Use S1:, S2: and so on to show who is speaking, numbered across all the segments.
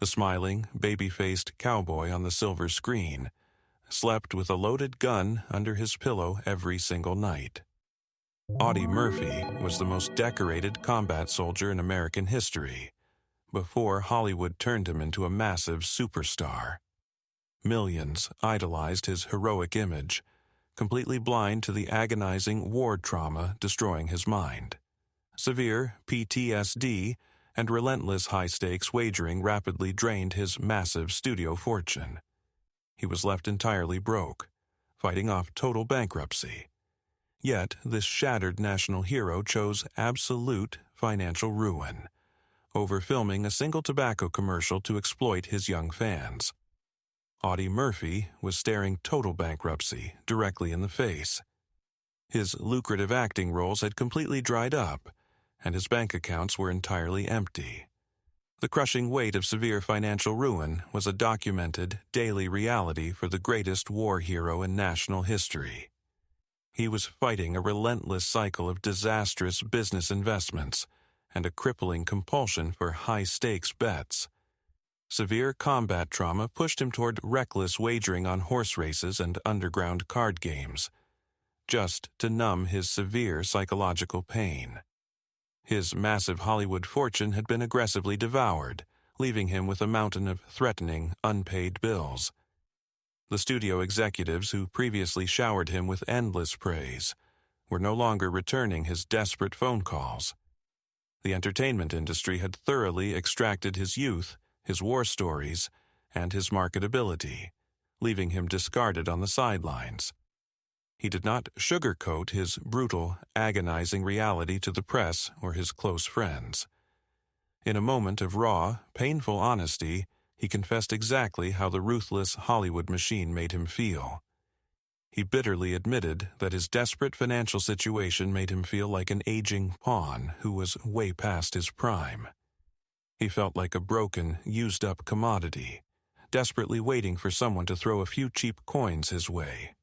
S1: The smiling, baby-faced cowboy on the silver screen slept with a loaded gun under his pillow every single night. Audie Murphy was the most decorated combat soldier in American history, before Hollywood turned him into a massive superstar. Millions idolized his heroic image, completely blind to the agonizing war trauma destroying his mind. Severe PTSD and relentless high-stakes wagering rapidly drained his massive studio fortune. He was left entirely broke, fighting off total bankruptcy. Yet this shattered national hero chose absolute financial ruin, over filming a single tobacco commercial to exploit his young fans. Audie Murphy was staring total bankruptcy directly in the face. His lucrative acting roles had completely dried up, and his bank accounts were entirely empty. The crushing weight of severe financial ruin was a documented, daily reality for the greatest war hero in national history. He was fighting a relentless cycle of disastrous business investments and a crippling compulsion for high-stakes bets. Severe combat trauma pushed him toward reckless wagering on horse races and underground card games, just to numb his severe psychological pain. His massive Hollywood fortune had been aggressively devoured, leaving him with a mountain of threatening, unpaid bills. The studio executives who previously showered him with endless praise were no longer returning his desperate phone calls. The entertainment industry had thoroughly extracted his youth, his war stories, and his marketability, leaving him discarded on the sidelines. He did not sugarcoat his brutal, agonizing reality to the press or his close friends. In a moment of raw, painful honesty, he confessed exactly how the ruthless Hollywood machine made him feel. He bitterly admitted that his desperate financial situation made him feel like an aging pawn who was way past his prime. He felt like a broken, used-up commodity, desperately waiting for someone to throw a few cheap coins his way.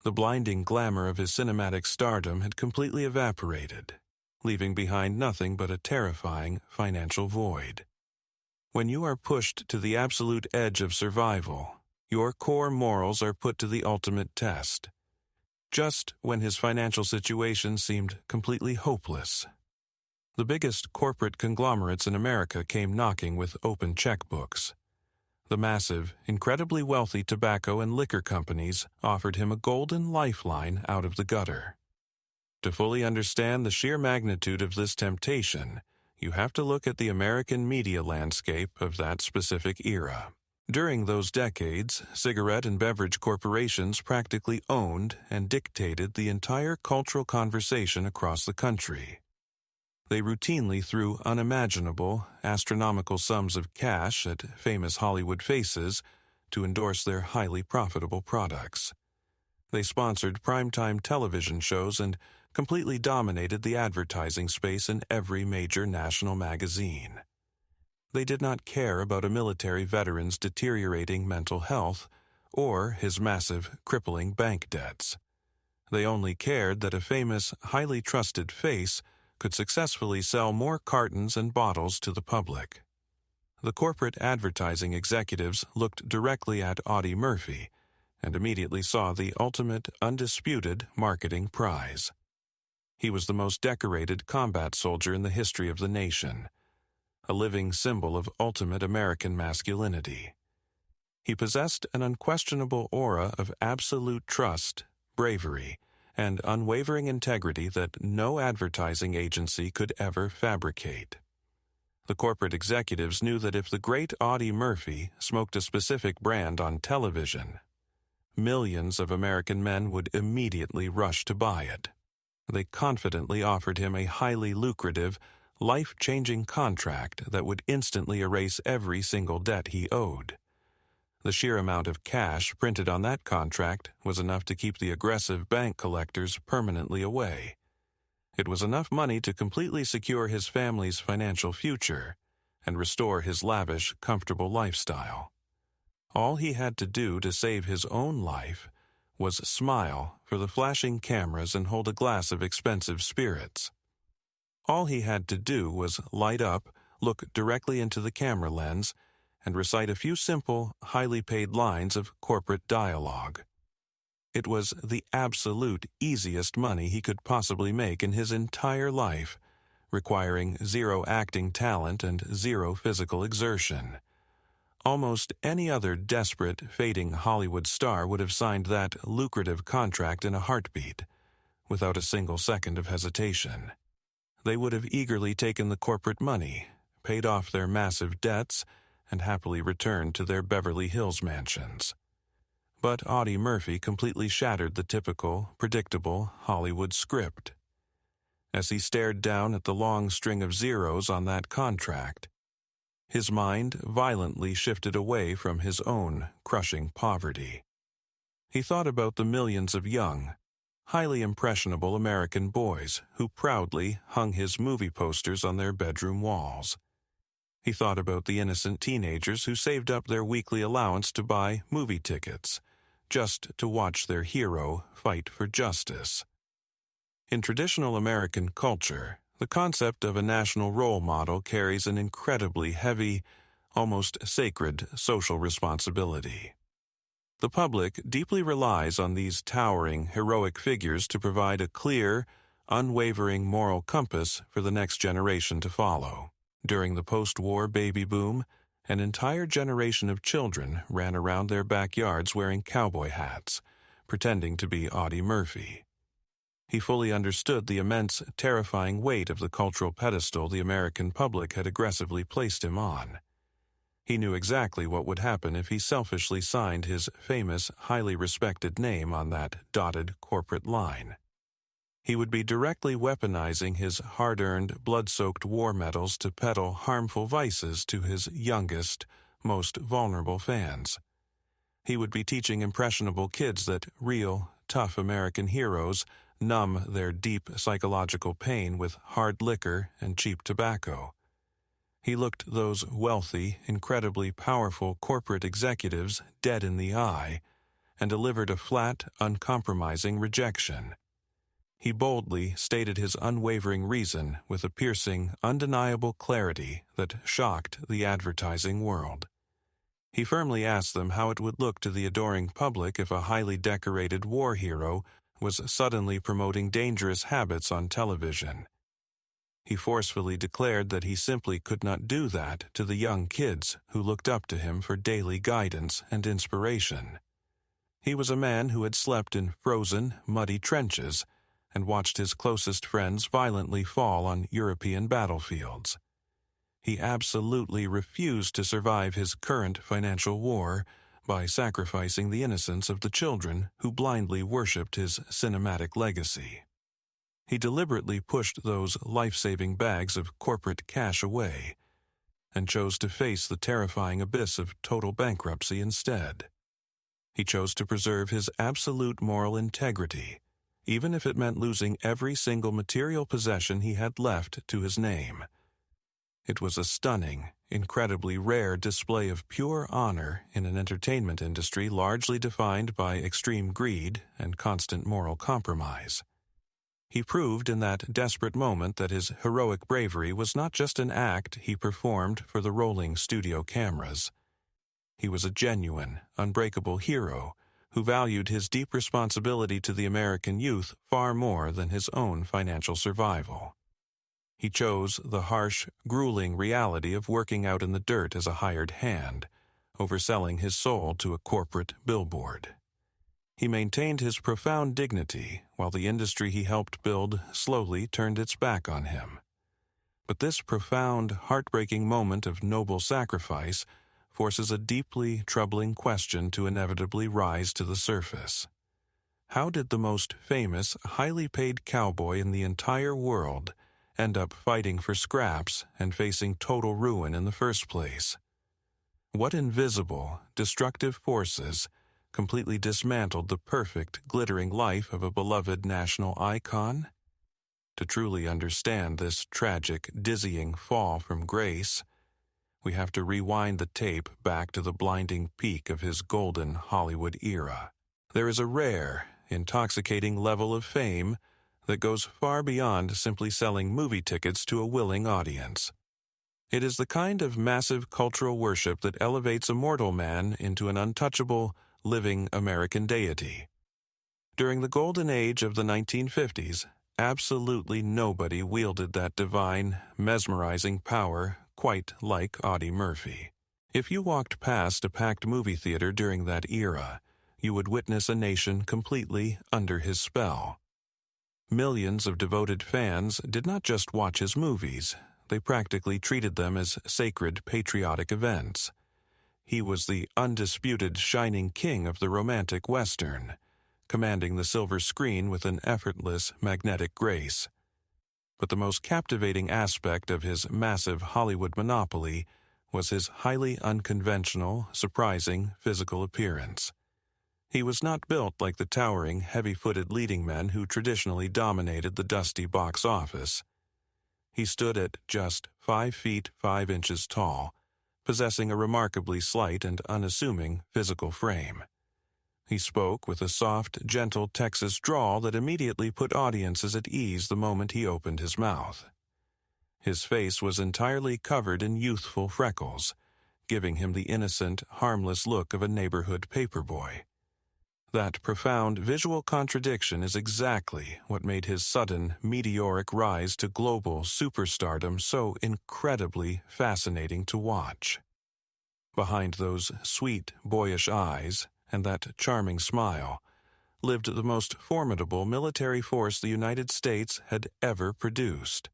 S1: The blinding glamour of his cinematic stardom had completely evaporated, leaving behind nothing but a terrifying financial void. When you are pushed to the absolute edge of survival, your core morals are put to the ultimate test. Just when his financial situation seemed completely hopeless, the biggest corporate conglomerates in America came knocking with open checkbooks. The massive, incredibly wealthy tobacco and liquor companies offered him a golden lifeline out of the gutter. To fully understand the sheer magnitude of this temptation, you have to look at the American media landscape of that specific era. During those decades, cigarette and beverage corporations practically owned and dictated the entire cultural conversation across the country. They routinely threw unimaginable, astronomical sums of cash at famous Hollywood faces to endorse their highly profitable products. They sponsored primetime television shows and completely dominated the advertising space in every major national magazine. They did not care about a military veteran's deteriorating mental health or his massive, crippling bank debts. They only cared that a famous, highly trusted face could successfully sell more cartons and bottles to the public. The corporate advertising executives looked directly at Audie Murphy and immediately saw the ultimate, undisputed marketing prize. He was the most decorated combat soldier in the history of the nation, a living symbol of ultimate American masculinity. He possessed an unquestionable aura of absolute trust, bravery, and unwavering integrity that no advertising agency could ever fabricate. The corporate executives knew that if the great Audie Murphy smoked a specific brand on television, millions of American men would immediately rush to buy it. They confidently offered him a highly lucrative, life-changing contract that would instantly erase every single debt he owed. The sheer amount of cash printed on that contract was enough to keep the aggressive bank collectors permanently away. It was enough money to completely secure his family's financial future and restore his lavish, comfortable lifestyle. All he had to do to save his own life was smile for the flashing cameras and hold a glass of expensive spirits. All he had to do was light up, look directly into the camera lens, and recite a few simple, highly paid lines of corporate dialogue. It was the absolute easiest money he could possibly make in his entire life, requiring zero acting talent and zero physical exertion. Almost any other desperate, fading Hollywood star would have signed that lucrative contract in a heartbeat, without a single second of hesitation. They would have eagerly taken the corporate money, paid off their massive debts, and happily returned to their Beverly Hills mansions. But Audie Murphy completely shattered the typical, predictable Hollywood script. As he stared down at the long string of zeros on that contract, his mind violently shifted away from his own crushing poverty. He thought about the millions of young, highly impressionable American boys who proudly hung his movie posters on their bedroom walls. He thought about the innocent teenagers who saved up their weekly allowance to buy movie tickets, just to watch their hero fight for justice. In traditional American culture, the concept of a national role model carries an incredibly heavy, almost sacred social responsibility. The public deeply relies on these towering, heroic figures to provide a clear, unwavering moral compass for the next generation to follow. During the post-war baby boom, an entire generation of children ran around their backyards wearing cowboy hats, pretending to be Audie Murphy. He fully understood the immense, terrifying weight of the cultural pedestal the American public had aggressively placed him on. He knew exactly what would happen if he selfishly signed his famous, highly respected name on that dotted corporate line. He would be directly weaponizing his hard-earned, blood-soaked war medals to peddle harmful vices to his youngest, most vulnerable fans. He would be teaching impressionable kids that real, tough American heroes numb their deep psychological pain with hard liquor and cheap tobacco. He looked those wealthy, incredibly powerful corporate executives dead in the eye and delivered a flat, uncompromising rejection. He boldly stated his unwavering reason with a piercing, undeniable clarity that shocked the advertising world. He firmly asked them how it would look to the adoring public if a highly decorated war hero was suddenly promoting dangerous habits on television. He forcefully declared that he simply could not do that to the young kids who looked up to him for daily guidance and inspiration. He was a man who had slept in frozen, muddy trenches and watched his closest friends violently fall on European battlefields. He absolutely refused to survive his current financial war by sacrificing the innocence of the children who blindly worshipped his cinematic legacy. He deliberately pushed those life-saving bags of corporate cash away and chose to face the terrifying abyss of total bankruptcy instead. He chose to preserve his absolute moral integrity, even if it meant losing every single material possession he had left to his name. It was a stunning, incredibly rare display of pure honor in an entertainment industry largely defined by extreme greed and constant moral compromise. He proved in that desperate moment that his heroic bravery was not just an act he performed for the rolling studio cameras. He was a genuine, unbreakable hero who valued his deep responsibility to the American youth far more than his own financial survival. He chose the harsh, grueling reality of working out in the dirt as a hired hand, over selling his soul to a corporate billboard. He maintained his profound dignity while the industry he helped build slowly turned its back on him. But this profound, heartbreaking moment of noble sacrifice forces a deeply troubling question to inevitably rise to the surface. How did the most famous, highly paid cowboy in the entire world end up fighting for scraps and facing total ruin in the first place? What invisible, destructive forces completely dismantled the perfect, glittering life of a beloved national icon? To truly understand this tragic, dizzying fall from grace, we have to rewind the tape back to the blinding peak of his golden Hollywood era. There is a rare, intoxicating level of fame that goes far beyond simply selling movie tickets to a willing audience. It is the kind of massive cultural worship that elevates a mortal man into an untouchable, living American deity. During the golden age of the 1950s, absolutely nobody wielded that divine, mesmerizing power quite like Audie Murphy. If you walked past a packed movie theater during that era, you would witness a nation completely under his spell. Millions of devoted fans did not just watch his movies, they practically treated them as sacred patriotic events. He was the undisputed shining king of the romantic Western, commanding the silver screen with an effortless, magnetic grace. But the most captivating aspect of his massive Hollywood monopoly was his highly unconventional, surprising physical appearance. He was not built like the towering, heavy-footed leading men who traditionally dominated the dusty box office. He stood at just 5 feet 5 inches tall, possessing a remarkably slight and unassuming physical frame. He spoke with a soft, gentle Texas drawl that immediately put audiences at ease the moment he opened his mouth. His face was entirely covered in youthful freckles, giving him the innocent, harmless look of a neighborhood paperboy. That profound visual contradiction is exactly what made his sudden, meteoric rise to global superstardom so incredibly fascinating to watch. Behind those sweet, boyish eyes and that charming smile lived the most formidable military force the United States had ever produced.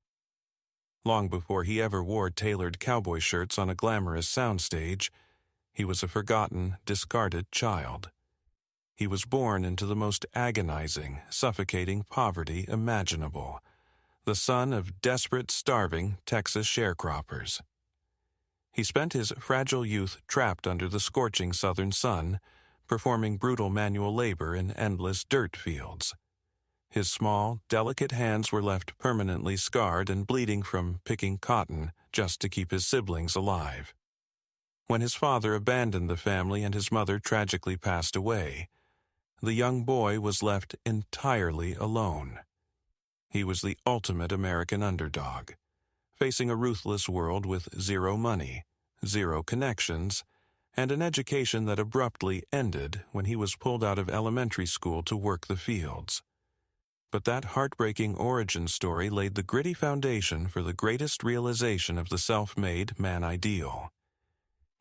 S1: Long before he ever wore tailored cowboy shirts on a glamorous soundstage, he was a forgotten, discarded child. He was born into the most agonizing, suffocating poverty imaginable, the son of desperate, starving Texas sharecroppers. He spent his fragile youth trapped under the scorching southern sun, performing brutal manual labor in endless dirt fields. His small, delicate hands were left permanently scarred and bleeding from picking cotton just to keep his siblings alive. When his father abandoned the family and his mother tragically passed away, the young boy was left entirely alone. He was the ultimate American underdog, facing a ruthless world with zero money, zero connections, and an education that abruptly ended when he was pulled out of elementary school to work the fields. But that heartbreaking origin story laid the gritty foundation for the greatest realization of the self-made man ideal.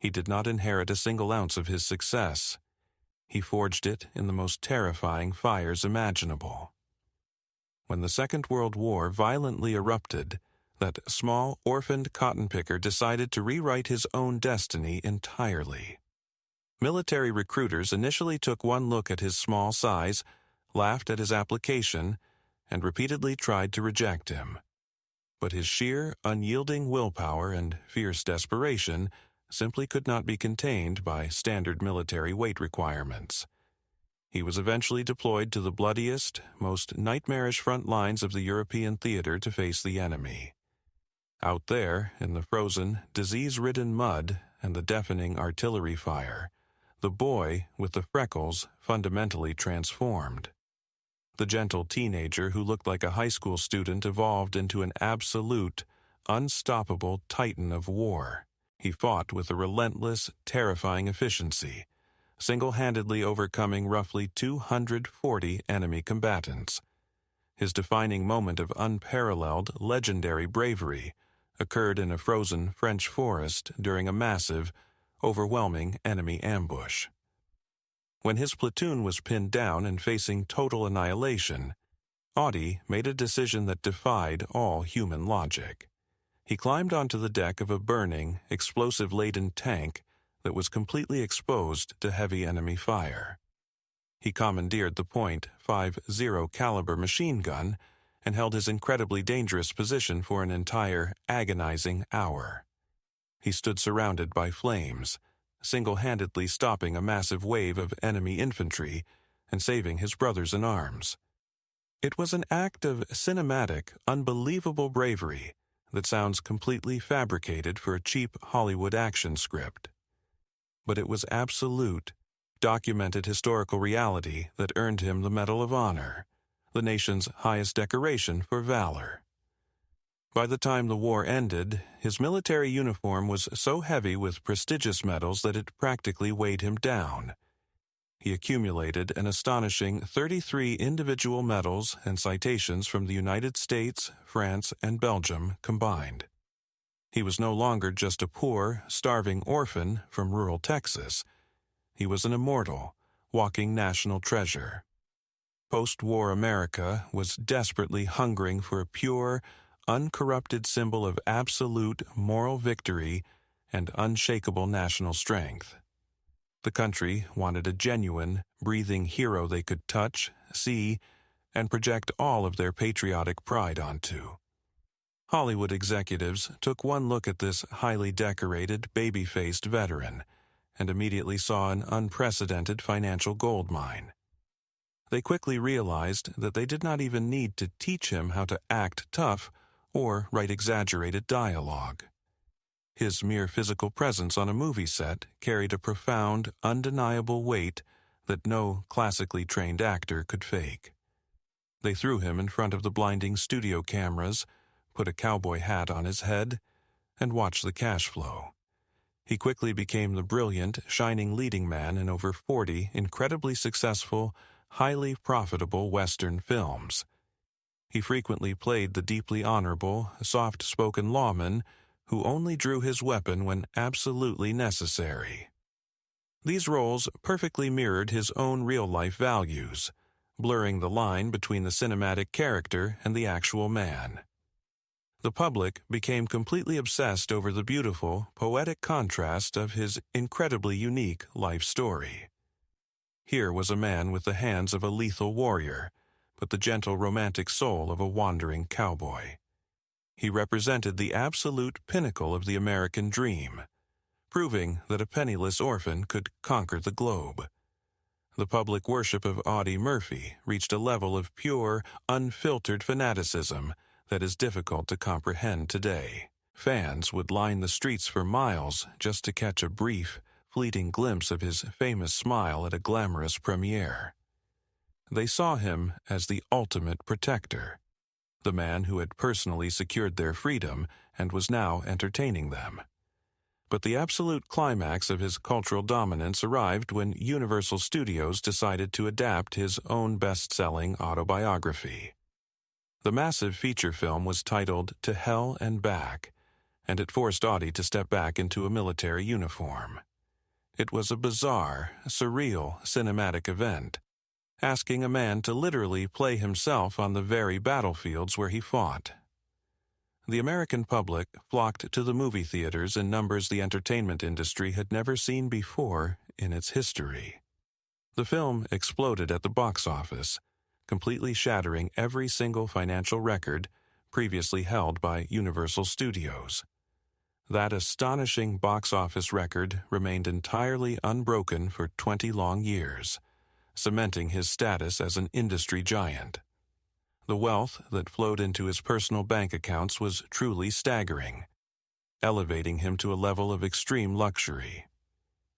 S1: He did not inherit a single ounce of his success. He forged it in the most terrifying fires imaginable. When the Second World War violently erupted, that small, orphaned cotton picker decided to rewrite his own destiny entirely. Military recruiters initially took one look at his small size, laughed at his application, and repeatedly tried to reject him. But his sheer, unyielding willpower and fierce desperation simply could not be contained by standard military weight requirements. He was eventually deployed to the bloodiest, most nightmarish front lines of the European theater to face the enemy. Out there, in the frozen, disease-ridden mud and the deafening artillery fire, the boy with the freckles fundamentally transformed. The gentle teenager who looked like a high school student evolved into an absolute, unstoppable titan of war. He fought with a relentless, terrifying efficiency, single-handedly overcoming roughly 240 enemy combatants. His defining moment of unparalleled, legendary bravery occurred in a frozen French forest during a massive, overwhelming enemy ambush. When his platoon was pinned down and facing total annihilation, Audie made a decision that defied all human logic. He climbed onto the deck of a burning, explosive-laden tank that was completely exposed to heavy enemy fire. He commandeered the .50 caliber machine gun and held his incredibly dangerous position for an entire, agonizing hour. He stood surrounded by flames, single-handedly stopping a massive wave of enemy infantry and saving his brothers in arms. It was an act of cinematic, unbelievable bravery that sounds completely fabricated for a cheap Hollywood action script. But it was absolute, documented historical reality that earned him the Medal of Honor, the nation's highest decoration for valor. By the time the war ended, his military uniform was so heavy with prestigious medals that it practically weighed him down. He accumulated an astonishing 33 individual medals and citations from the United States, France, and Belgium combined. He was no longer just a poor, starving orphan from rural Texas. He was an immortal, walking national treasure. Post-war America was desperately hungering for a pure, uncorrupted symbol of absolute moral victory and unshakable national strength. The country wanted a genuine, breathing hero they could touch, see, and project all of their patriotic pride onto. Hollywood executives took one look at this highly decorated, baby-faced veteran and immediately saw an unprecedented financial goldmine. They quickly realized that they did not even need to teach him how to act tough or write exaggerated dialogue. His mere physical presence on a movie set carried a profound, undeniable weight that no classically trained actor could fake. They threw him in front of the blinding studio cameras, put a cowboy hat on his head, and watched the cash flow. He quickly became the brilliant, shining leading man in over 40 incredibly successful, highly profitable Western films. He frequently played the deeply honorable, soft-spoken lawman who only drew his weapon when absolutely necessary. These roles perfectly mirrored his own real-life values, blurring the line between the cinematic character and the actual man. The public became completely obsessed over the beautiful, poetic contrast of his incredibly unique life story. Here was a man with the hands of a lethal warrior, but the gentle romantic soul of a wandering cowboy. He represented the absolute pinnacle of the American dream, proving that a penniless orphan could conquer the globe. The public worship of Audie Murphy reached a level of pure, unfiltered fanaticism that is difficult to comprehend today. Fans would line the streets for miles just to catch a brief, fleeting glimpse of his famous smile at a glamorous premiere. They saw him as the ultimate protector, the man who had personally secured their freedom and was now entertaining them. But the absolute climax of his cultural dominance arrived when Universal Studios decided to adapt his own best-selling autobiography. The massive feature film was titled To Hell and Back, and it forced Audie to step back into a military uniform. It was a bizarre, surreal, cinematic event, asking a man to literally play himself on the very battlefields where he fought. The American public flocked to the movie theaters in numbers the entertainment industry had never seen before in its history. The film exploded at the box office, completely shattering every single financial record previously held by Universal Studios. That astonishing box office record remained entirely unbroken for 20 long years, cementing his status as an industry giant. The wealth that flowed into his personal bank accounts was truly staggering, elevating him to a level of extreme luxury.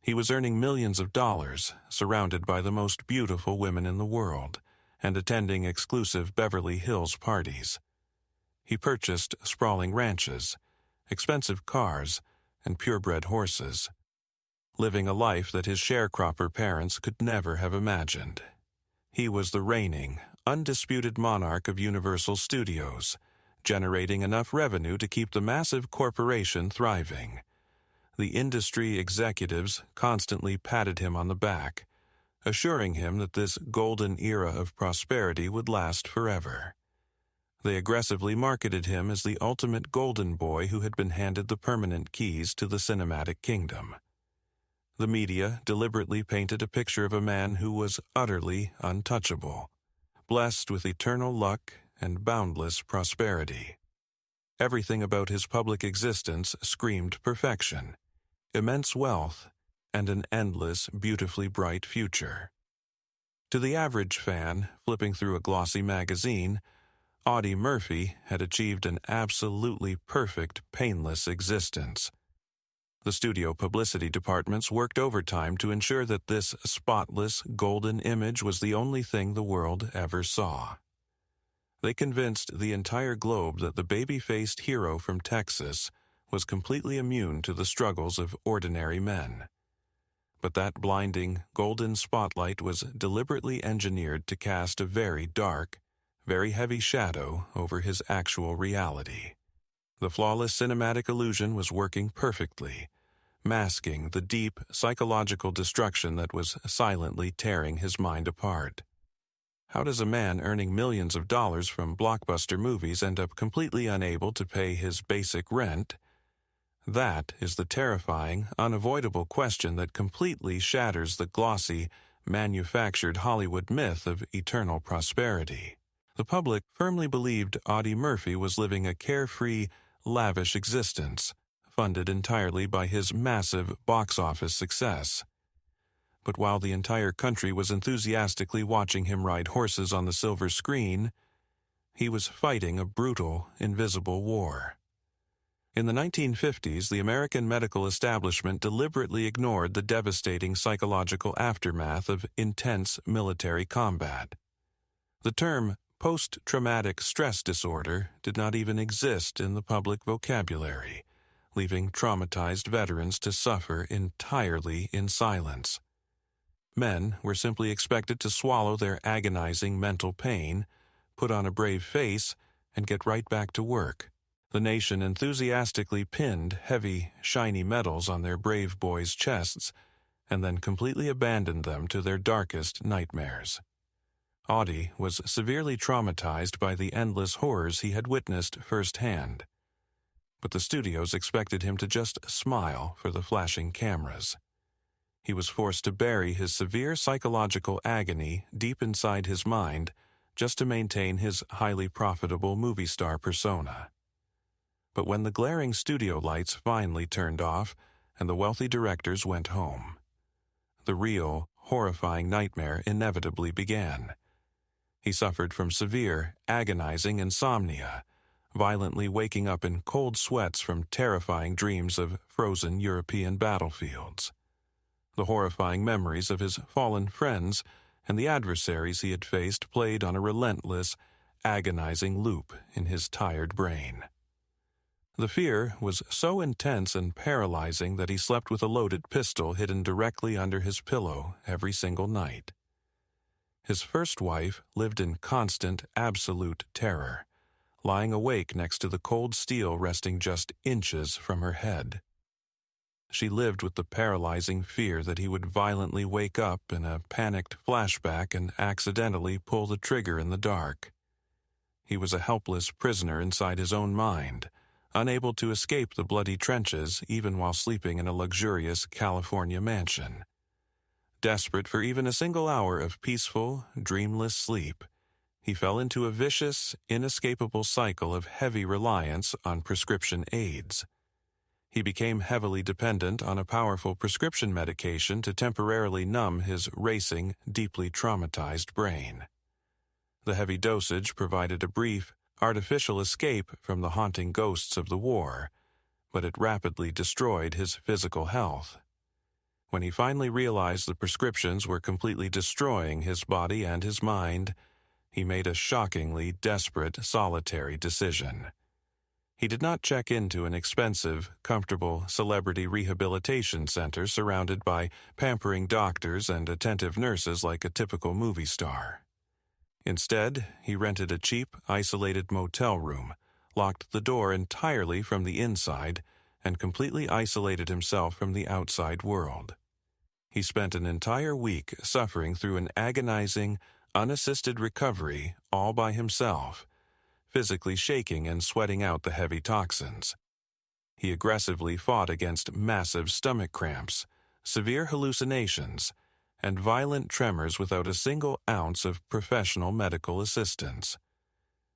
S1: He was earning millions of dollars, surrounded by the most beautiful women in the world, and attending exclusive Beverly Hills parties. He purchased sprawling ranches, expensive cars, and purebred horses, living a life that his sharecropper parents could never have imagined. He was the reigning, undisputed monarch of Universal Studios, generating enough revenue to keep the massive corporation thriving. The industry executives constantly patted him on the back, assuring him that this golden era of prosperity would last forever. They aggressively marketed him as the ultimate golden boy who had been handed the permanent keys to the cinematic kingdom. The media deliberately painted a picture of a man who was utterly untouchable, blessed with eternal luck and boundless prosperity. Everything about his public existence screamed perfection, immense wealth, and an endless, beautifully bright future. To the average fan, flipping through a glossy magazine, Audie Murphy had achieved an absolutely perfect, painless existence. The studio publicity departments worked overtime to ensure that this spotless, golden image was the only thing the world ever saw. They convinced the entire globe that the baby-faced hero from Texas was completely immune to the struggles of ordinary men. But that blinding, golden spotlight was deliberately engineered to cast a very dark, very heavy shadow over his actual reality. The flawless cinematic illusion was working perfectly, masking the deep psychological destruction that was silently tearing his mind apart. How does a man earning millions of dollars from blockbuster movies end up completely unable to pay his basic rent? That is the terrifying, unavoidable question that completely shatters the glossy, manufactured Hollywood myth of eternal prosperity. The public firmly believed Audie Murphy was living a carefree, lavish existence, funded entirely by his massive box office success. But while the entire country was enthusiastically watching him ride horses on the silver screen, he was fighting a brutal, invisible war. In the 1950s, the American medical establishment deliberately ignored the devastating psychological aftermath of intense military combat. The term post-traumatic stress disorder did not even exist in the public vocabulary, leaving traumatized veterans to suffer entirely in silence. Men were simply expected to swallow their agonizing mental pain, put on a brave face, and get right back to work. The nation enthusiastically pinned heavy, shiny medals on their brave boys' chests, and then completely abandoned them to their darkest nightmares. Audie was severely traumatized by the endless horrors he had witnessed firsthand. But the studios expected him to just smile for the flashing cameras. He was forced to bury his severe psychological agony deep inside his mind just to maintain his highly profitable movie star persona. But when the glaring studio lights finally turned off and the wealthy directors went home, the real, horrifying nightmare inevitably began. He suffered from severe, agonizing insomnia, violently waking up in cold sweats from terrifying dreams of frozen European battlefields. The horrifying memories of his fallen friends and the adversaries he had faced played on a relentless, agonizing loop in his tired brain. The fear was so intense and paralyzing that he slept with a loaded pistol hidden directly under his pillow every single night. His first wife lived in constant, absolute terror, lying awake next to the cold steel resting just inches from her head. She lived with the paralyzing fear that he would violently wake up in a panicked flashback and accidentally pull the trigger in the dark. He was a helpless prisoner inside his own mind, unable to escape the bloody trenches even while sleeping in a luxurious California mansion. Desperate for even a single hour of peaceful, dreamless sleep, he fell into a vicious, inescapable cycle of heavy reliance on prescription aids. He became heavily dependent on a powerful prescription medication to temporarily numb his racing, deeply traumatized brain. The heavy dosage provided a brief, artificial escape from the haunting ghosts of the war, but it rapidly destroyed his physical health. When he finally realized the prescriptions were completely destroying his body and his mind, he made a shockingly desperate, solitary decision. He did not check into an expensive, comfortable celebrity rehabilitation center surrounded by pampering doctors and attentive nurses like a typical movie star. Instead, he rented a cheap, isolated motel room, locked the door entirely from the inside, and completely isolated himself from the outside world. He spent an entire week suffering through an agonizing, unassisted recovery all by himself, physically shaking and sweating out the heavy toxins. He aggressively fought against massive stomach cramps, severe hallucinations, and violent tremors without a single ounce of professional medical assistance.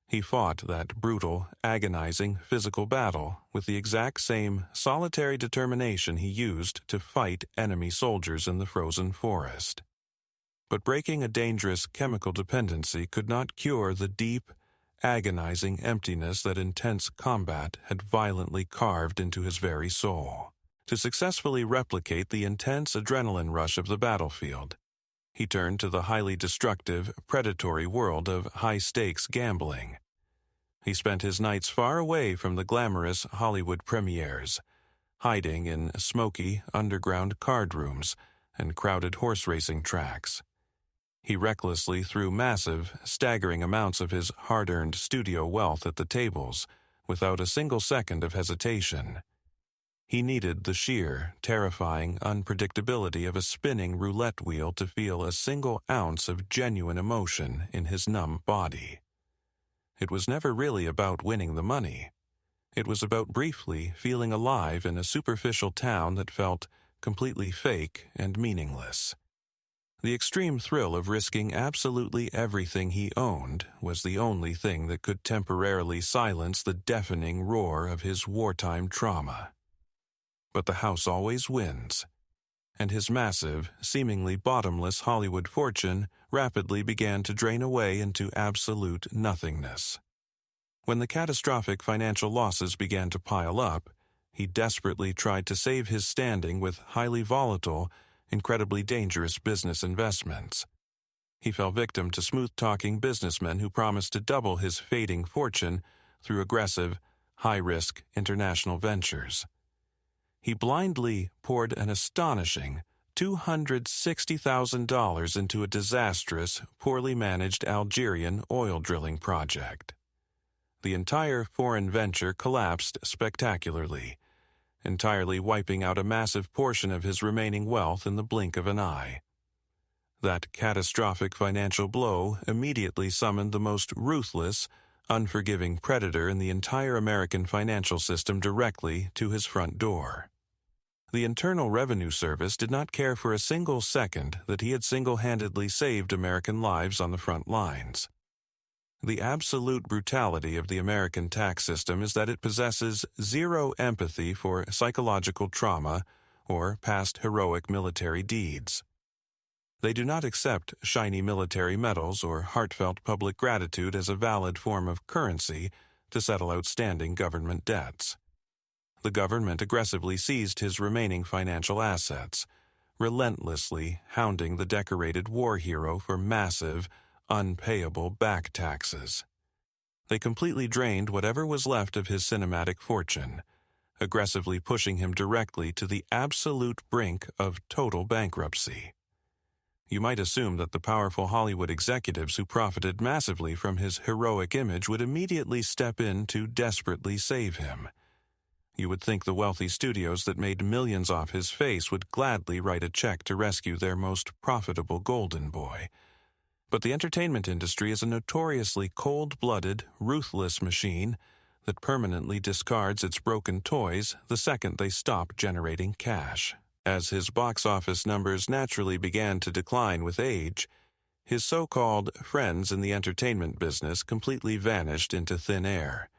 S1: He fought that brutal, agonizing physical battle with the exact same solitary determination he used to fight enemy soldiers in the frozen forest. But breaking a dangerous chemical dependency could not cure the deep, agonizing emptiness that intense combat had violently carved into his very soul. To successfully replicate the intense adrenaline rush of the battlefield, He turned to the highly destructive, predatory world of high-stakes gambling. He spent his nights far away from the glamorous Hollywood premieres, hiding in smoky, underground card rooms and crowded horse racing tracks. He recklessly threw massive, staggering amounts of his hard-earned studio wealth at the tables, without a single second of hesitation. He needed the sheer, terrifying unpredictability of a spinning roulette wheel to feel a single ounce of genuine emotion in his numb body. It was never really about winning the money. It was about briefly feeling alive in a superficial town that felt completely fake and meaningless. The extreme thrill of risking absolutely everything he owned was the only thing that could temporarily silence the deafening roar of his wartime trauma. But the house always wins, and his massive, seemingly bottomless Hollywood fortune rapidly began to drain away into absolute nothingness. When the catastrophic financial losses began to pile up, he desperately tried to save his standing with highly volatile, incredibly dangerous business investments. He fell victim to smooth-talking businessmen who promised to double his fading fortune through aggressive, high-risk international ventures. He blindly poured an astonishing $260,000 into a disastrous, poorly managed Algerian oil drilling project. The entire foreign venture collapsed spectacularly, entirely wiping out a massive portion of his remaining wealth in the blink of an eye. That catastrophic financial blow immediately summoned the most ruthless, unforgiving predator in the entire American financial system directly to his front door. The Internal Revenue Service did not care for a single second that he had single-handedly saved American lives on the front lines. The absolute brutality of the American tax system is that it possesses zero empathy for psychological trauma or past heroic military deeds. They do not accept shiny military medals or heartfelt public gratitude as a valid form of currency to settle outstanding government debts. The government aggressively seized his remaining financial assets, relentlessly hounding the decorated war hero for massive, unpayable back taxes. They completely drained whatever was left of his cinematic fortune, aggressively pushing him directly to the absolute brink of total bankruptcy. You might assume that the powerful Hollywood executives who profited massively from his heroic image would immediately step in to desperately save him. You would think the wealthy studios that made millions off his face would gladly write a check to rescue their most profitable golden boy. But the entertainment industry is a notoriously cold-blooded, ruthless machine that permanently discards its broken toys the second they stop generating cash. As his box office numbers naturally began to decline with age, his so-called friends in the entertainment business completely vanished into thin air.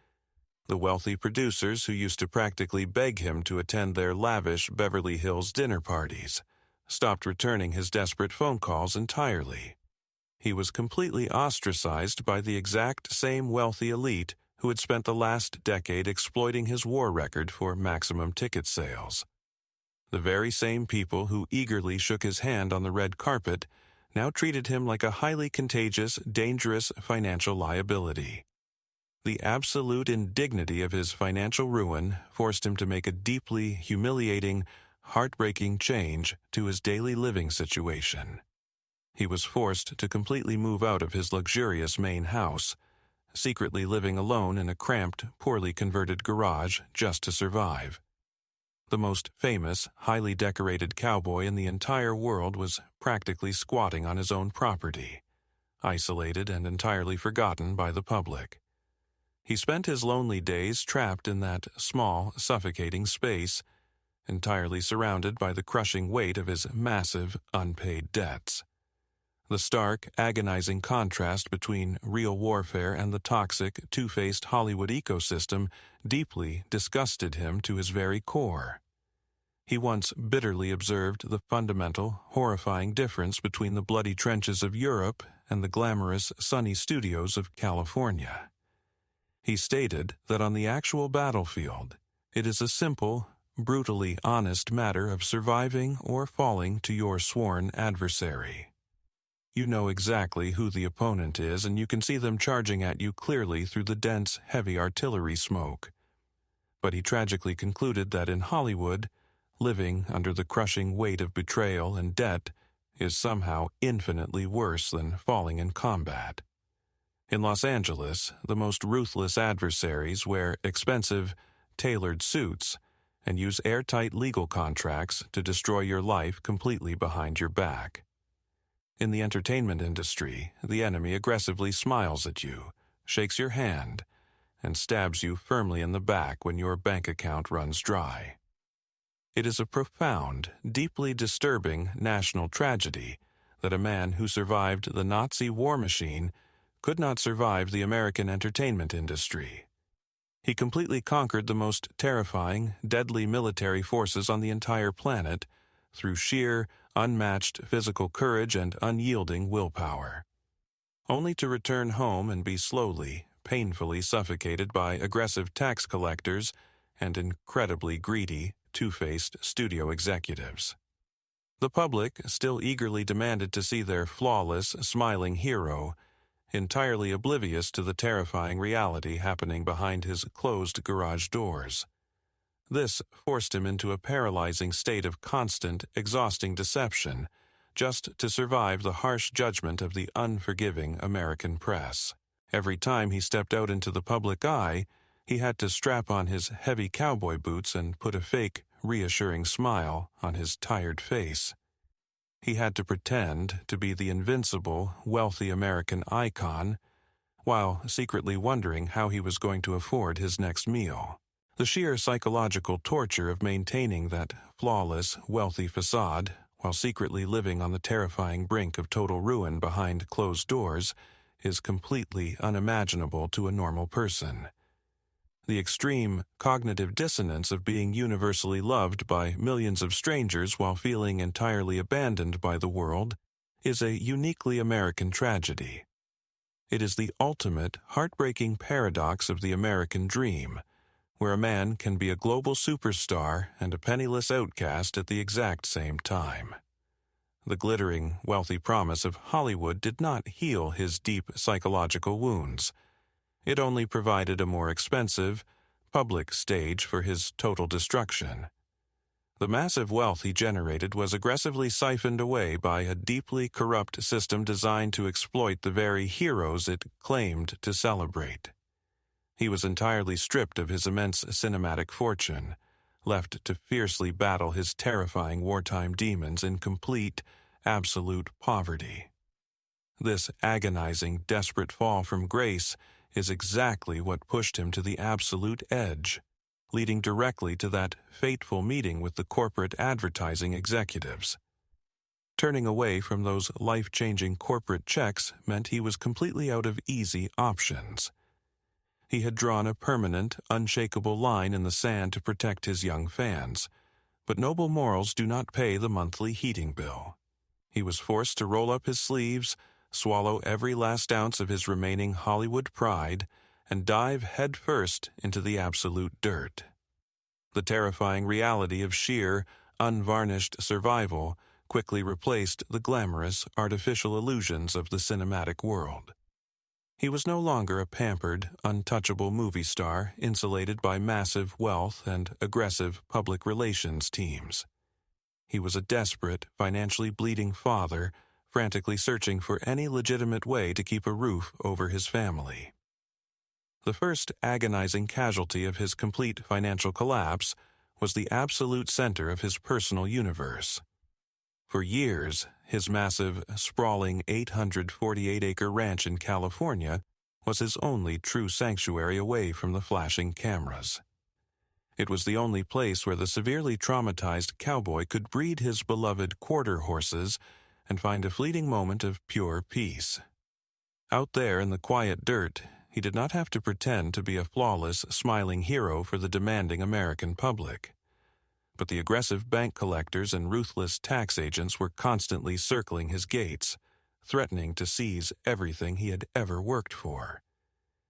S1: The wealthy producers who used to practically beg him to attend their lavish Beverly Hills dinner parties stopped returning his desperate phone calls entirely. He was completely ostracized by the exact same wealthy elite who had spent the last decade exploiting his war record for maximum ticket sales. The very same people who eagerly shook his hand on the red carpet now treated him like a highly contagious, dangerous financial liability. The absolute indignity of his financial ruin forced him to make a deeply humiliating, heartbreaking change to his daily living situation. He was forced to completely move out of his luxurious main house, secretly living alone in a cramped, poorly converted garage just to survive. The most famous, highly decorated cowboy in the entire world was practically squatting on his own property, isolated and entirely forgotten by the public. He spent his lonely days trapped in that small, suffocating space, entirely surrounded by the crushing weight of his massive, unpaid debts. The stark, agonizing contrast between real warfare and the toxic, two-faced Hollywood ecosystem deeply disgusted him to his very core. He once bitterly observed the fundamental, horrifying difference between the bloody trenches of Europe and the glamorous, sunny studios of California. He stated that on the actual battlefield, it is a simple, brutally honest matter of surviving or falling to your sworn adversary. You know exactly who the opponent is, and you can see them charging at you clearly through the dense, heavy artillery smoke. But he tragically concluded that in Hollywood, living under the crushing weight of betrayal and debt is somehow infinitely worse than falling in combat. In Los Angeles, the most ruthless adversaries wear expensive, tailored suits and use airtight legal contracts to destroy your life completely behind your back. In the entertainment industry, the enemy aggressively smiles at you, shakes your hand, and stabs you firmly in the back when your bank account runs dry. It is a profound, deeply disturbing national tragedy that a man who survived the Nazi war machine could not survive the American entertainment industry. He completely conquered the most terrifying, deadly military forces on the entire planet through sheer, unmatched physical courage and unyielding willpower, only to return home and be slowly, painfully suffocated by aggressive tax collectors and incredibly greedy, two-faced studio executives. The public still eagerly demanded to see their flawless, smiling hero, entirely oblivious to the terrifying reality happening behind his closed garage doors. This forced him into a paralyzing state of constant, exhausting deception, just to survive the harsh judgment of the unforgiving American press. Every time he stepped out into the public eye, he had to strap on his heavy cowboy boots and put a fake, reassuring smile on his tired face. He had to pretend to be the invincible, wealthy American icon, while secretly wondering how he was going to afford his next meal. The sheer psychological torture of maintaining that flawless, wealthy facade while secretly living on the terrifying brink of total ruin behind closed doors is completely unimaginable to a normal person. The extreme cognitive dissonance of being universally loved by millions of strangers while feeling entirely abandoned by the world is a uniquely American tragedy. It is the ultimate, heartbreaking paradox of the American dream, where a man can be a global superstar and a penniless outcast at the exact same time. The glittering, wealthy promise of Hollywood did not heal his deep psychological wounds. It only provided a more expensive, public stage for his total destruction. The massive wealth he generated was aggressively siphoned away by a deeply corrupt system designed to exploit the very heroes it claimed to celebrate. He was entirely stripped of his immense cinematic fortune, left to fiercely battle his terrifying wartime demons in complete, absolute poverty. This agonizing, desperate fall from grace is exactly what pushed him to the absolute edge, leading directly to that fateful meeting with the corporate advertising executives. Turning away from those life-changing corporate checks meant he was completely out of easy options. He had drawn a permanent, unshakable line in the sand to protect his young fans, but noble morals do not pay the monthly heating bill. He was forced to roll up his sleeves, swallow every last ounce of his remaining Hollywood pride, and dive headfirst into the absolute dirt. The terrifying reality of sheer, unvarnished survival quickly replaced the glamorous, artificial illusions of the cinematic world. He was no longer a pampered, untouchable movie star insulated by massive wealth and aggressive public relations teams. He was a desperate, financially bleeding father, frantically searching for any legitimate way to keep a roof over his family. The first agonizing casualty of his complete financial collapse was the absolute center of his personal universe. For years, his massive, sprawling 848-acre ranch in California was his only true sanctuary away from the flashing cameras. It was the only place where the severely traumatized cowboy could breed his beloved quarter horses and find a fleeting moment of pure peace. Out there in the quiet dirt, he did not have to pretend to be a flawless, smiling hero for the demanding American public. But the aggressive bank collectors and ruthless tax agents were constantly circling his gates, threatening to seize everything he had ever worked for.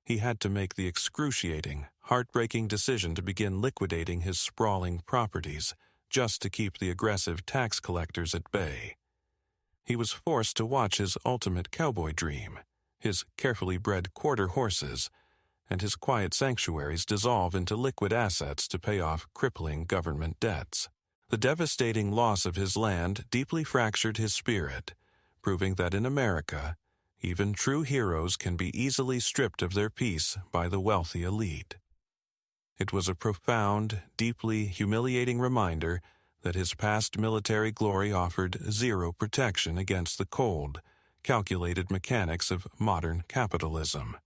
S1: He had to make the excruciating, heartbreaking decision to begin liquidating his sprawling properties just to keep the aggressive tax collectors at bay. He was forced to watch his ultimate cowboy dream, his carefully bred quarter horses, and his quiet sanctuaries dissolve into liquid assets to pay off crippling government debts. The devastating loss of his land deeply fractured his spirit, proving that in America, even true heroes can be easily stripped of their peace by the wealthy elite. It was a profound, deeply humiliating reminder that his past military glory offered zero protection against the cold, calculated mechanics of modern capitalism.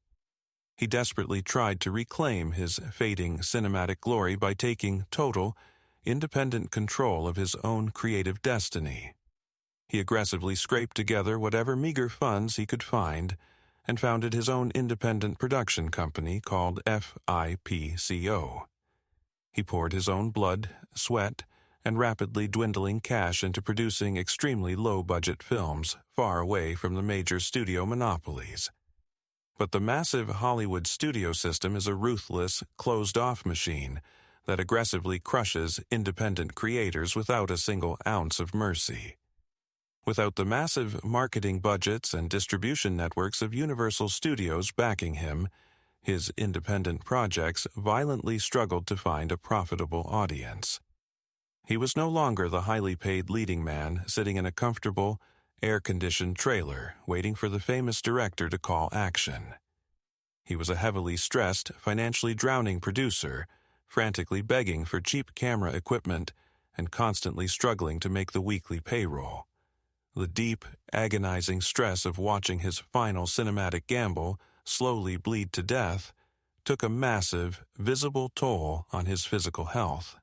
S1: He desperately tried to reclaim his fading cinematic glory by taking total, independent control of his own creative destiny. He aggressively scraped together whatever meager funds he could find and founded his own independent production company called FIPCO. He poured his own blood, sweat, and rapidly dwindling cash into producing extremely low-budget films far away from the major studio monopolies. But the massive Hollywood studio system is a ruthless, closed-off machine that aggressively crushes independent creators without a single ounce of mercy. Without the massive marketing budgets and distribution networks of Universal Studios backing him, his independent projects violently struggled to find a profitable audience. He was no longer the highly paid leading man sitting in a comfortable, air-conditioned trailer waiting for the famous director to call action. He was a heavily stressed, financially drowning producer, frantically begging for cheap camera equipment and constantly struggling to make the weekly payroll. The deep, agonizing stress of watching his final cinematic gamble slowly bleed to death took a massive, visible toll on his physical health.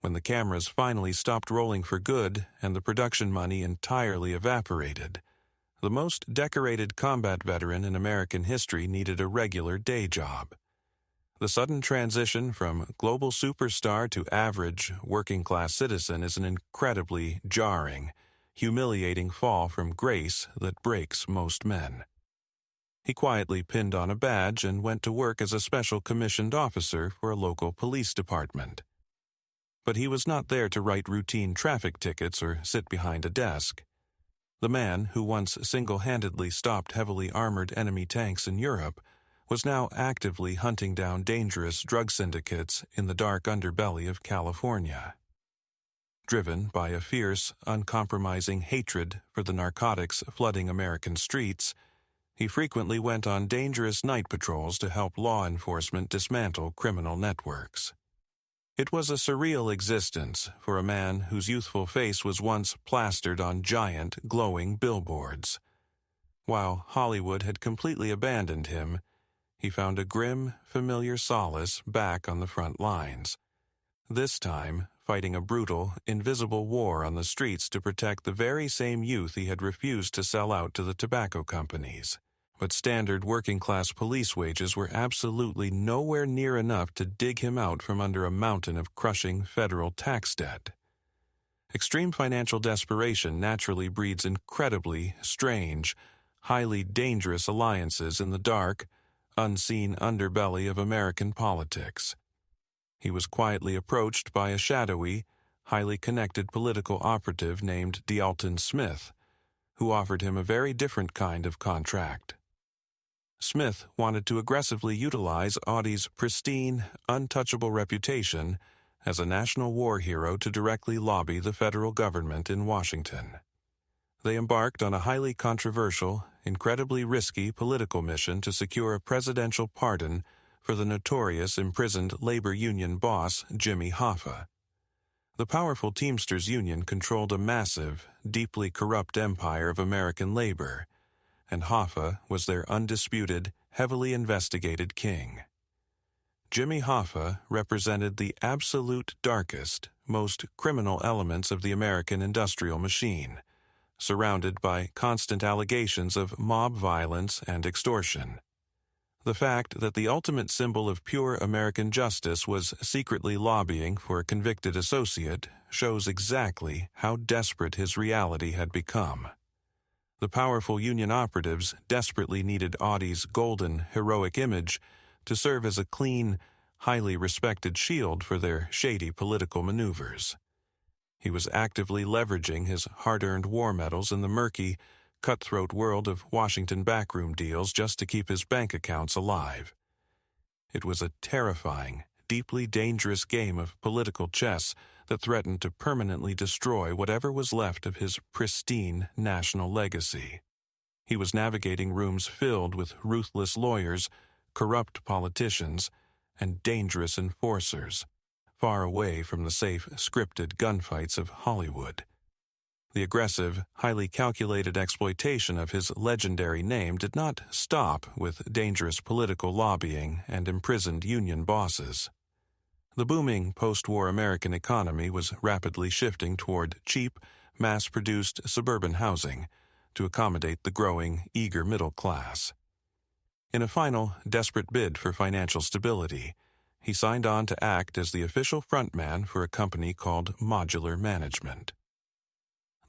S1: When the cameras finally stopped rolling for good and the production money entirely evaporated, the most decorated combat veteran in American history needed a regular day job. The sudden transition from global superstar to average, working-class citizen is an incredibly jarring, humiliating fall from grace that breaks most men. He quietly pinned on a badge and went to work as a special commissioned officer for a local police department. But he was not there to write routine traffic tickets or sit behind a desk. The man who once single-handedly stopped heavily armored enemy tanks in Europe was now actively hunting down dangerous drug syndicates in the dark underbelly of California. Driven by a fierce, uncompromising hatred for the narcotics flooding American streets, he frequently went on dangerous night patrols to help law enforcement dismantle criminal networks. It was a surreal existence for a man whose youthful face was once plastered on giant, glowing billboards. While Hollywood had completely abandoned him, he found a grim, familiar solace back on the front lines. This time, fighting a brutal, invisible war on the streets to protect the very same youth he had refused to sell out to the tobacco companies. But standard working-class police wages were absolutely nowhere near enough to dig him out from under a mountain of crushing federal tax debt. Extreme financial desperation naturally breeds incredibly strange, highly dangerous alliances in the dark, unseen underbelly of American politics. He was quietly approached by a shadowy, highly connected political operative named D'Alton Smith, who offered him a very different kind of contract. Smith wanted to aggressively utilize Audie's pristine, untouchable reputation as a national war hero to directly lobby the federal government in Washington. They embarked on a highly controversial, incredibly risky political mission to secure a presidential pardon for the notorious imprisoned labor union boss Jimmy Hoffa. The powerful Teamsters Union controlled a massive, deeply corrupt empire of American labor, and Hoffa was their undisputed, heavily investigated king. Jimmy Hoffa represented the absolute darkest, most criminal elements of the American industrial machine, surrounded by constant allegations of mob violence and extortion. The fact that the ultimate symbol of pure American justice was secretly lobbying for a convicted associate shows exactly how desperate his reality had become. The powerful Union operatives desperately needed Audie's golden, heroic image to serve as a clean, highly respected shield for their shady political maneuvers. He was actively leveraging his hard-earned war medals in the murky, cutthroat world of Washington backroom deals just to keep his bank accounts alive. It was a terrifying, deeply dangerous game of political chess that threatened to permanently destroy whatever was left of his pristine national legacy. He was navigating rooms filled with ruthless lawyers, corrupt politicians, and dangerous enforcers, far away from the safe, scripted gunfights of Hollywood. The aggressive, highly calculated exploitation of his legendary name did not stop with dangerous political lobbying and imprisoned union bosses. The booming post-war American economy was rapidly shifting toward cheap, mass-produced suburban housing to accommodate the growing, eager middle class. In a final, desperate bid for financial stability, he signed on to act as the official frontman for a company called Modular Management.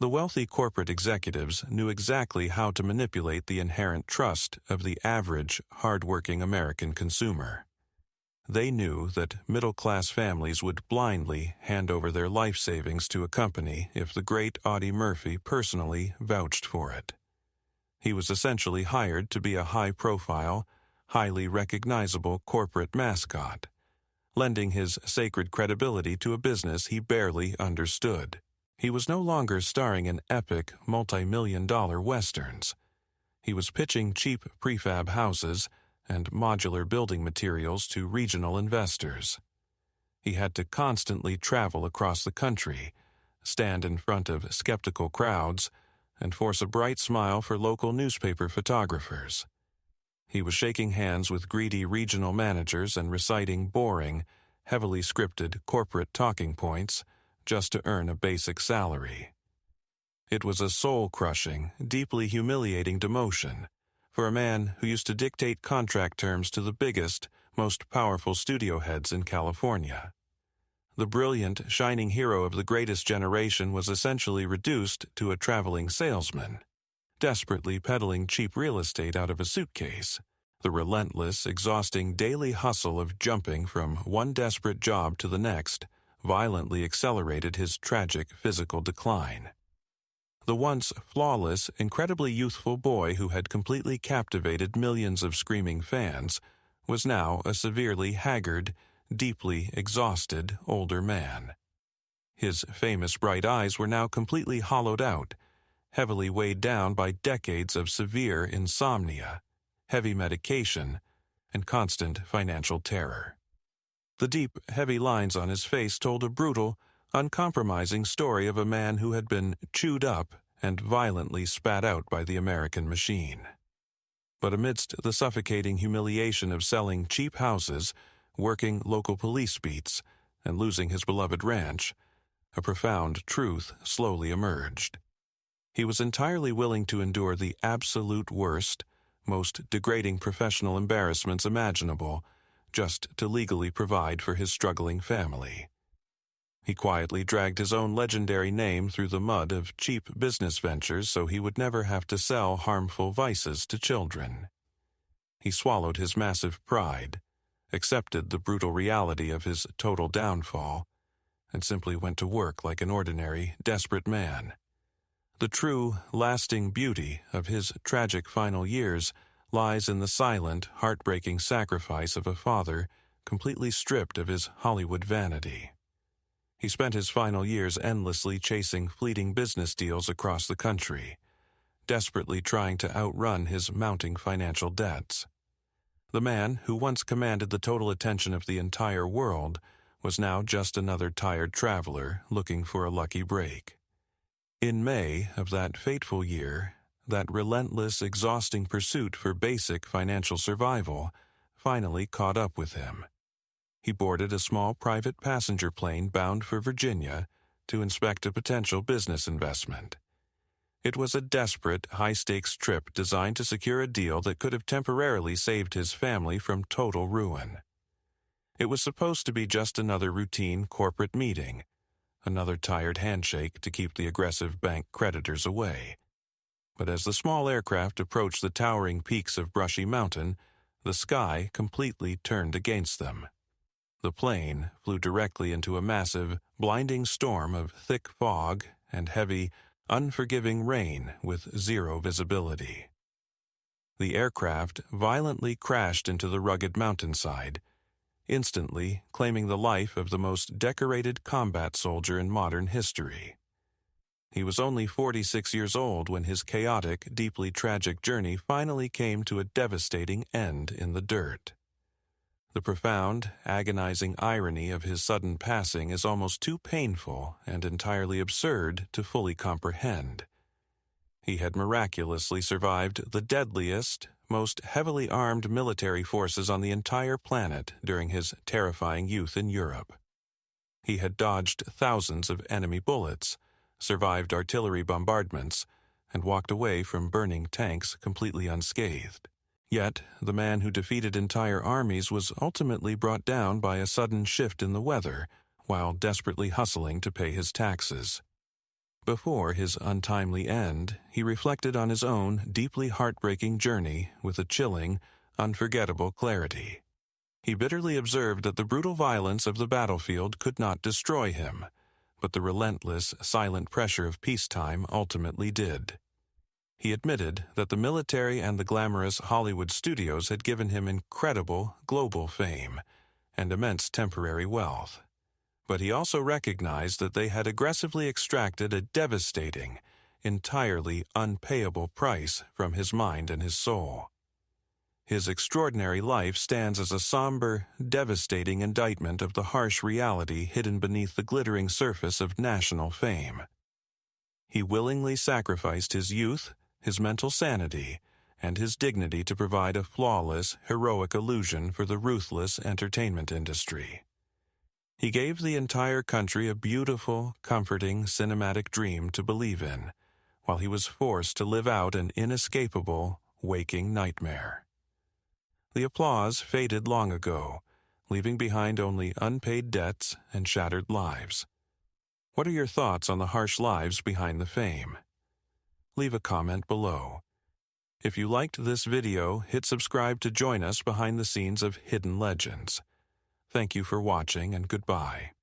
S1: The wealthy corporate executives knew exactly how to manipulate the inherent trust of the average, hard-working American consumer. They knew that middle-class families would blindly hand over their life savings to a company if the great Audie Murphy personally vouched for it. He was essentially hired to be a high-profile, highly recognizable corporate mascot, lending his sacred credibility to a business he barely understood. He was no longer starring in epic, multi-million-dollar westerns. He was pitching cheap prefab houses and modular building materials to regional investors. He had to constantly travel across the country, stand in front of skeptical crowds, and force a bright smile for local newspaper photographers. He was shaking hands with greedy regional managers and reciting boring, heavily scripted corporate talking points just to earn a basic salary. It was a soul-crushing, deeply humiliating demotion for a man who used to dictate contract terms to the biggest, most powerful studio heads in California. The brilliant, shining hero of the greatest generation was essentially reduced to a traveling salesman, desperately peddling cheap real estate out of a suitcase. The relentless, exhausting daily hustle of jumping from one desperate job to the next violently accelerated his tragic physical decline. The once flawless, incredibly youthful boy who had completely captivated millions of screaming fans was now a severely haggard, deeply exhausted older man. His famous bright eyes were now completely hollowed out, heavily weighed down by decades of severe insomnia, heavy medication, and constant financial terror. The deep, heavy lines on his face told a brutal, uncompromising story of a man who had been chewed up and violently spat out by the American machine. But amidst the suffocating humiliation of selling cheap houses, working local police beats, and losing his beloved ranch, a profound truth slowly emerged. He was entirely willing to endure the absolute worst, most degrading professional embarrassments imaginable, just to legally provide for his struggling family. He quietly dragged his own legendary name through the mud of cheap business ventures so he would never have to sell harmful vices to children. He swallowed his massive pride, accepted the brutal reality of his total downfall, and simply went to work like an ordinary, desperate man. The true, lasting beauty of his tragic final years lies in the silent, heartbreaking sacrifice of a father completely stripped of his Hollywood vanity. He spent his final years endlessly chasing fleeting business deals across the country, desperately trying to outrun his mounting financial debts. The man who once commanded the total attention of the entire world was now just another tired traveler looking for a lucky break. In May of that fateful year, that relentless, exhausting pursuit for basic financial survival finally caught up with him. He boarded a small private passenger plane bound for Virginia to inspect a potential business investment. It was a desperate, high-stakes trip designed to secure a deal that could have temporarily saved his family from total ruin. It was supposed to be just another routine corporate meeting, another tired handshake to keep the aggressive bank creditors away. But as the small aircraft approached the towering peaks of Brushy Mountain, the sky completely turned against them. The plane flew directly into a massive, blinding storm of thick fog and heavy, unforgiving rain with zero visibility. The aircraft violently crashed into the rugged mountainside, instantly claiming the life of the most decorated combat soldier in modern history. He was only 46 years old when his chaotic, deeply tragic journey finally came to a devastating end in the dirt. The profound, agonizing irony of his sudden passing is almost too painful and entirely absurd to fully comprehend. He had miraculously survived the deadliest, most heavily armed military forces on the entire planet during his terrifying youth in Europe. He had dodged thousands of enemy bullets, survived artillery bombardments, and walked away from burning tanks completely unscathed. Yet, the man who defeated entire armies was ultimately brought down by a sudden shift in the weather while desperately hustling to pay his taxes. Before his untimely end, he reflected on his own deeply heartbreaking journey with a chilling, unforgettable clarity. He bitterly observed that the brutal violence of the battlefield could not destroy him, but the relentless, silent pressure of peacetime ultimately did. He admitted that the military and the glamorous Hollywood studios had given him incredible global fame and immense temporary wealth. But he also recognized that they had aggressively extracted a devastating, entirely unpayable price from his mind and his soul. His extraordinary life stands as a somber, devastating indictment of the harsh reality hidden beneath the glittering surface of national fame. He willingly sacrificed his youth, his mental sanity, and his dignity to provide a flawless, heroic illusion for the ruthless entertainment industry. He gave the entire country a beautiful, comforting, cinematic dream to believe in, while he was forced to live out an inescapable, waking nightmare. The applause faded long ago, leaving behind only unpaid debts and shattered lives. What are your thoughts on the harsh lives behind the fame? Leave a comment below. If you liked this video, hit subscribe to join us behind the scenes of Hidden Legends. Thank you for watching and goodbye.